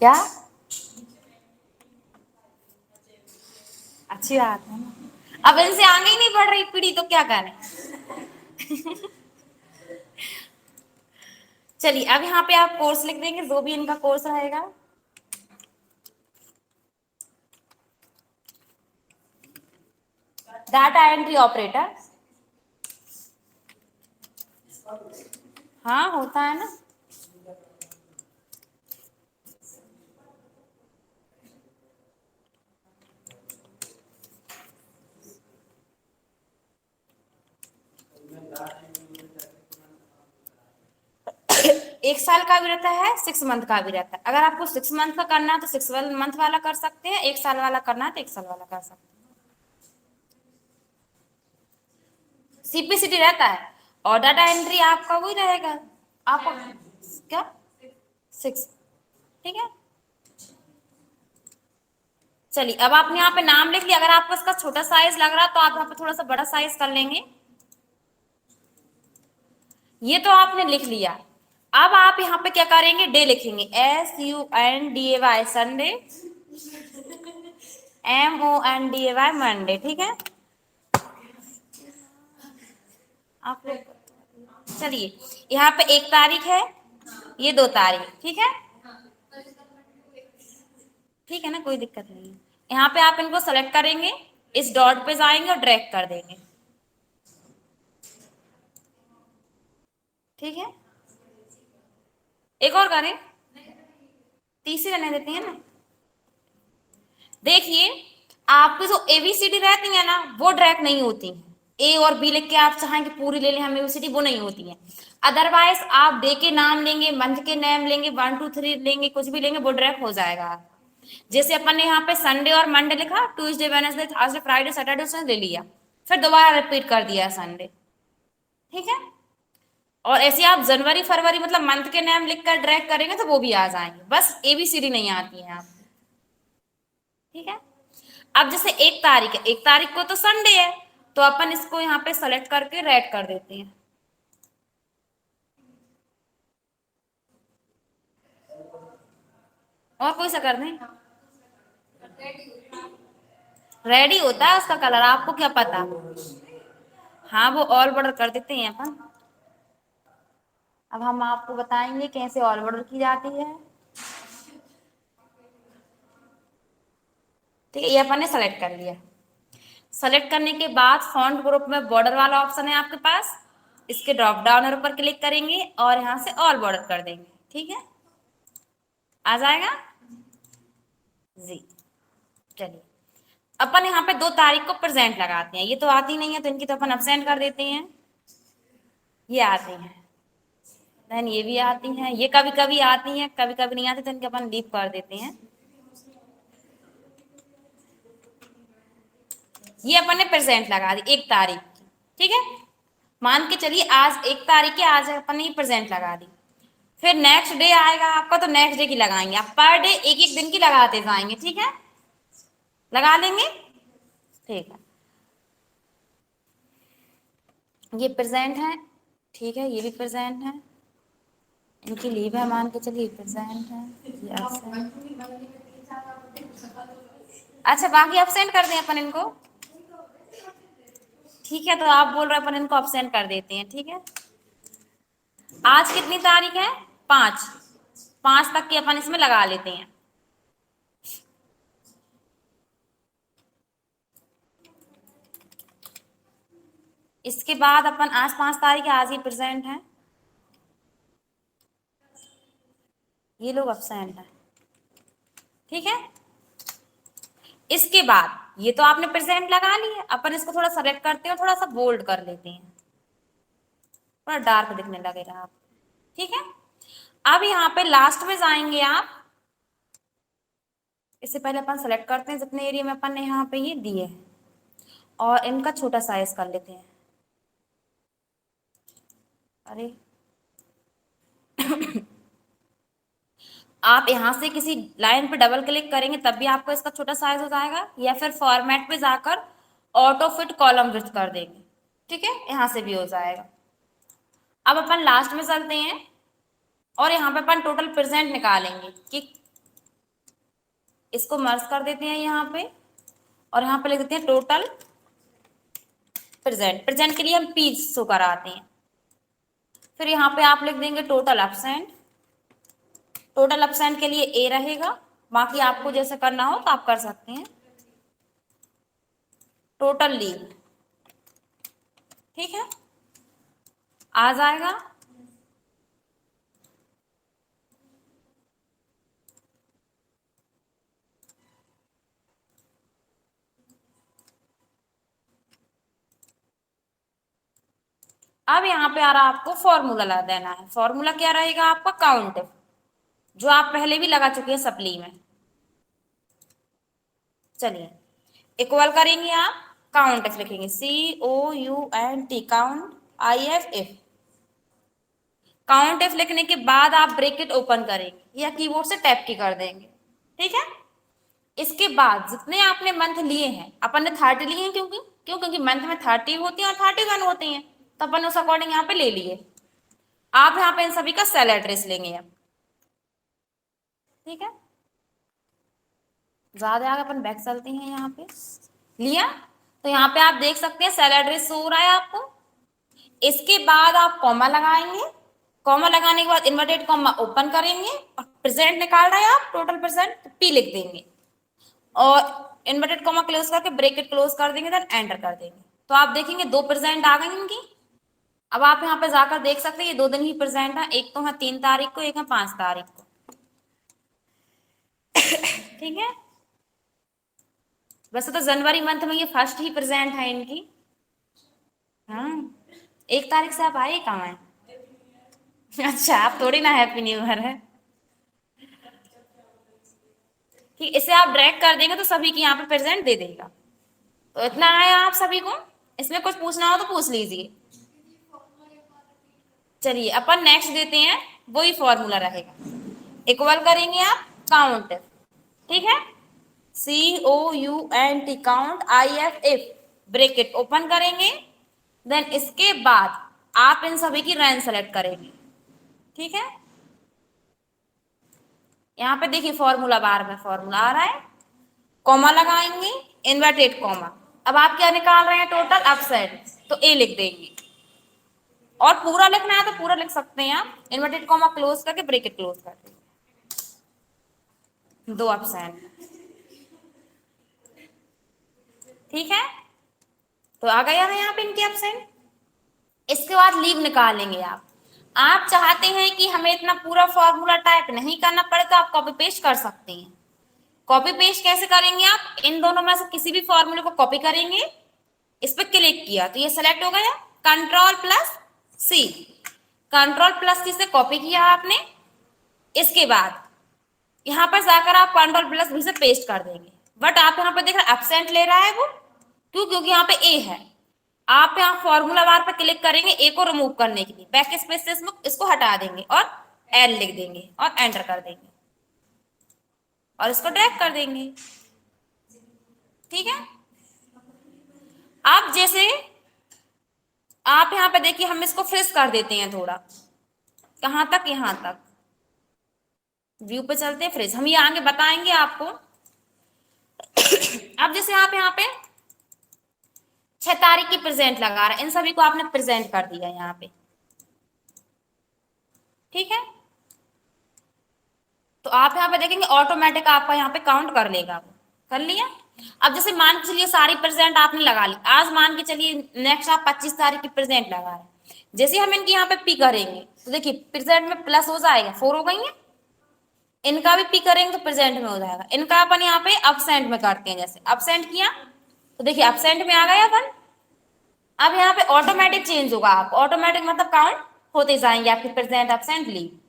क्या? अच्छी बात है ना। अब इनसे आगे ही नहीं बढ़ रही पीढ़ी तो क्या करें। चलिए अब यहाँ पे आप कोर्स लिख देंगे, जो भी इनका कोर्स रहेगा। Data entry operator. हाँ होता है ना। एक साल का भी रहता है, 6 मंथ का भी रहता है। अगर आपको 6 मंथ का करना है तो 6 मंथ वाला कर सकते हैं, 1 साल वाला करना है तो 1 साल वाला कर सकते हैं। सीपीसीटी रहता है और डाटा एंट्री आपका वही रहेगा। आपको क्या 6, ठीक है। चलिए अब आपने यहाँ पे नाम लिख लिया। अगर आपको इसका छोटा साइज लग रहा है तो आप यहाँ पे थोड़ा सा बड़ा साइज कर लेंगे। ये तो आपने लिख लिया। अब आप यहाँ पे क्या करेंगे, डे लिखेंगे, SUNDAY संडे, MONDAY मंडे, ठीक है। आप लोग चलिए यहाँ पे 1 तारीख है, ये 2 तारीख, ठीक है। ठीक है ना, कोई दिक्कत नहीं है। यहाँ पे आप इनको सेलेक्ट करेंगे, इस डॉट पे जाएंगे और ड्रैग कर देंगे, ठीक है। एक और करें, तीसरी रहने देते हैं ना। देखिए आपकी जो एबीसीडी रहती है ना वो ड्रैग नहीं होती। ए और बी लिख के आप चाहें कि पूरी ले लें हम एबीसीडी, वो नहीं होती है। अदरवाइज आप डे के नाम लेंगे, मंथ के नाम लेंगे, 1 2 3 लेंगे, कुछ भी लेंगे, वो ड्रैग हो जाएगा। जैसे अपन ने यहाँ पे संडे और मंडे लिखा, Tuesday Wednesday Thursday Friday Saturday उसने ले लिया, फिर दोबारा रिपीट कर दिया संडे, ठीक है। और ऐसे आप जनवरी फरवरी मतलब मंथ के नाम लिखकर ड्रैग करेंगे तो वो भी आ जाएंगे, बस एबीसीडी नहीं आती है आप, ठीक है। अब जैसे 1 तारीख है, 1 तारीख को तो संडे है, तो अपन इसको यहाँ पे सेलेक्ट करके रेड कर देते हैं। और कोई सा कर दें, रेडी होता है उसका कलर, आपको क्या पता। हाँ वो ऑल बॉर्डर कर देते हैं अपन। अब हम आपको बताएंगे कैसे ऑल बॉर्डर की जाती है, ठीक है। ये अपन ने सेलेक्ट कर लिया। सेलेक्ट करने के बाद फॉन्ट ग्रुप में बॉर्डर वाला ऑप्शन है आपके पास, इसके ड्रॉप डाउन पर क्लिक करेंगे और यहाँ से ऑल बॉर्डर कर देंगे, ठीक है। आ जाएगा जी। चलिए अपन यहाँ पे 2 तारीख को प्रेजेंट लगाते हैं, ये तो आती नहीं है तो इनकी तो अपन एब्सेंट कर देते हैं। ये आती हैं, देन ये भी आती हैं, ये कभी कभी आती हैं कभी कभी नहीं आती तो इनके अपन लीव कर देते हैं। ये अपन ने प्रेजेंट लगा दी 1 तारीख की, ठीक है। मान के चलिए आज 1 तारीख है, आज अपन ने प्रेजेंट लगा दी। फिर नेक्स्ट डे आएगा आपका तो नेक्स्ट डे की लगाएंगे, आप पर डे एक एक दिन की लगाते जाएंगे, ठीक है। लगा लेंगे, ठीक है। ये प्रेजेंट है, ठीक है, ये भी प्रेजेंट है, इनकी लीव है, मान के चलिए प्रेजेंट है, ये absent। अच्छा बाकी एब्सेंट कर दें अपन इनको, ठीक है। तो आप बोल रहे हैं अपन इनको एब्सेंट कर देते हैं, ठीक है। आज कितनी तारीख है, 5, 5 तक के अपन इसमें लगा लेते हैं। इसके बाद अपन आज 5 तारीख है, आज ही प्रेजेंट है, ये लोग एब्सेंट है, ठीक है। इसके बाद ये तो आपने प्रेजेंट लगा ली है, अपन इसको थोड़ा सेलेक्ट करते हैं, थोड़ा सा बोल्ड कर लेते हैं, थोड़ा डार्क दिखने लगेगा आप, ठीक है। अब यहाँ पे लास्ट में जाएंगे आप, इससे पहले अपन सेलेक्ट करते हैं जितने एरिया में अपन ने यहाँ पे ये दिए और इनका छोटा साइज कर लेते हैं। अरे आप यहाँ से किसी लाइन पे डबल क्लिक करेंगे तब भी आपको इसका छोटा साइज हो जाएगा, या फिर फॉर्मेट पे जाकर ऑटो फिट कॉलम विड्थ कर देंगे, ठीक है, यहाँ से भी हो जाएगा। अब अपन लास्ट में चलते हैं और यहाँ पे अपन टोटल प्रेजेंट निकालेंगे कि इसको मर्ज कर देते हैं यहाँ पे, और यहाँ पे लिख देते हैं टोटल प्रेजेंट। प्रेजेंट के लिए हम पी शो कराते हैं। फिर यहाँ पे आप लिख देंगे टोटल एब्सेंट। टोटल एब्सेंट के लिए ए रहेगा, बाकी आपको जैसे करना हो तो आप कर सकते हैं। टोटल लीव, ठीक है, आ जाएगा। अब यहाँ पे आ रहा आपको फॉर्मूला ला देना है। फॉर्मूला क्या रहेगा आपका? काउंट, जो आप पहले भी लगा चुके हैं सप्ली में। चलिए इक्वल करेंगे आप, काउंट एफ लिखेंगे, COUNT, count IF if. Count F लिखने के बाद आप ब्रैकेट ओपन करेंगे या कीबोर्ड से टैप की कर देंगे, ठीक है। इसके बाद जितने आपने मंथ लिए हैं, अपन ने 30 लिए हैं, क्योंकि मंथ में 30 होती हैं और 31 होती हैं, तो अपन उस अकॉर्डिंग यहाँ पे ले लिए। आप यहाँ पे इन सभी का सेल एड्रेस लेंगे अब, ठीक है। ज्यादा आगे अपन बैक चलते हैं। यहाँ पे लिया तो यहाँ पे आप देख सकते हैं सेल एड्रेस शो हो रहा है आपको। इसके बाद आप कॉमा लगाएंगे, कॉमा लगाने के बाद इन्वर्टेड कॉमा ओपन करेंगे और प्रेजेंट निकाल रहे हैं आप, टोटल प्रेजेंट, तो पी लिख देंगे और इन्वर्टेड कॉमा क्लोज करके ब्रैकेट क्लोज कर देंगे, देन एंटर कर देंगे। तो आप देखेंगे 2 प्रेजेंट आ गई इनकी। अब आप यहाँ पे जाकर देख सकते हैं ये 2 दिन ही प्रेजेंट है, एक तो है 3 तारीख को, एक है 5 तारीख को, ठीक है। वैसे तो जनवरी मंथ में ये फर्स्ट ही प्रेजेंट है इनकी। हाँ, 1 तारीख से आप आए कहाँ हैं? अच्छा, आप थोड़ी ना हैप्पी न्यू ईयर है, ठीक। इसे आप ड्रैग कर देंगे तो सभी की यहाँ पे प्रेजेंट दे देगा। तो इतना है आप सभी को। इसमें कुछ पूछना हो तो पूछ लीजिए। चलिए अपन नेक्स्ट देते हैं, वही फॉर्मूला रहेगा। इक्वल करेंगे आप काउंट, ठीक है, COUNT, count IF if, bracket open करेंगे, देन इसके बाद आप इन सभी की रेंज सेलेक्ट करेंगे, ठीक है। यहाँ पे देखिए फॉर्मूला बार में फॉर्मूला आ रहा है, कॉमा लगाएंगे, इन्वर्टेड कॉमा। अब आप क्या निकाल रहे हैं? टोटल अपसेट, तो ए लिख देंगे। और पूरा लिखना है तो पूरा लिख सकते हैं आप, इन्वर्टेड कॉमा क्लोज करके ब्रैकेट क्लोज कर देंगे। 2 अपसेंट, ठीक है। तो आ गया है यहाँ पे इनके अपसेंट। इसके बाद लीव निकालेंगे आप चाहते हैं कि हमें इतना पूरा फॉर्मूला टाइप नहीं करना पड़े तो आप कॉपी पेस्ट कर सकते हैं। कॉपी पेस्ट कैसे करेंगे? आप इन दोनों में से किसी भी फॉर्मूले को कॉपी करेंगे, इस पर क्लिक किया तो ये सेलेक्ट हो गया, Ctrl+C, Ctrl+C से कॉपी किया आपने। इसके बाद यहाँ पर जाकर आप Ctrl+V से पेस्ट कर देंगे। बट आप यहाँ पे देख रहे एब्सेंट ले रहा है वो, क्योंकि यहाँ पे ए है। आप यहाँ फॉर्मूला बार पर क्लिक करेंगे ए को रिमूव करने के लिए, बैक स्पेस से इसको हटा देंगे और एल लिख देंगे और एंटर कर देंगे और इसको ड्रैग कर देंगे, ठीक है। अब जैसे आप यहाँ पे देखिए हम इसको फ्रीज कर देते हैं थोड़ा, कहां तक? यहां तक। व्यू पे चलते हैं, फ्रीज, हम ये आगे बताएंगे आपको। अब जैसे आप यहाँ पे 6 तारीख की प्रेजेंट लगा रहे हैं, इन सभी को आपने प्रेजेंट कर दिया यहाँ पे, ठीक है। तो आप यहाँ पे देखेंगे ऑटोमेटिक आपका यहाँ पे काउंट कर लेगा, कर लिया। अब जैसे मान के चलिए सारी प्रेजेंट आपने लगा ली, आज मान के चलिए नेक्स्ट आप 25 तारीख की प्रेजेंट लगा रहे हैं। जैसे हम इनकी यहाँ पे पी करेंगे तो देखिए प्रेजेंट में प्लस हो जाएगा, 4 हो गई है। इनका भी पी करेंगे तो प्रेजेंट में हो जाएगा। इनका अपन यहाँ पे अपसेंट में करते हैं, जैसे अपसेंट किया तो देखिए अपसेंट में आ गया अपन। अब यहाँ पे ऑटोमेटिक चेंज होगा, आप ऑटोमेटिक मतलब काउंट होते जाएंगे आपके प्रेजेंट, अपसेंट, लीव।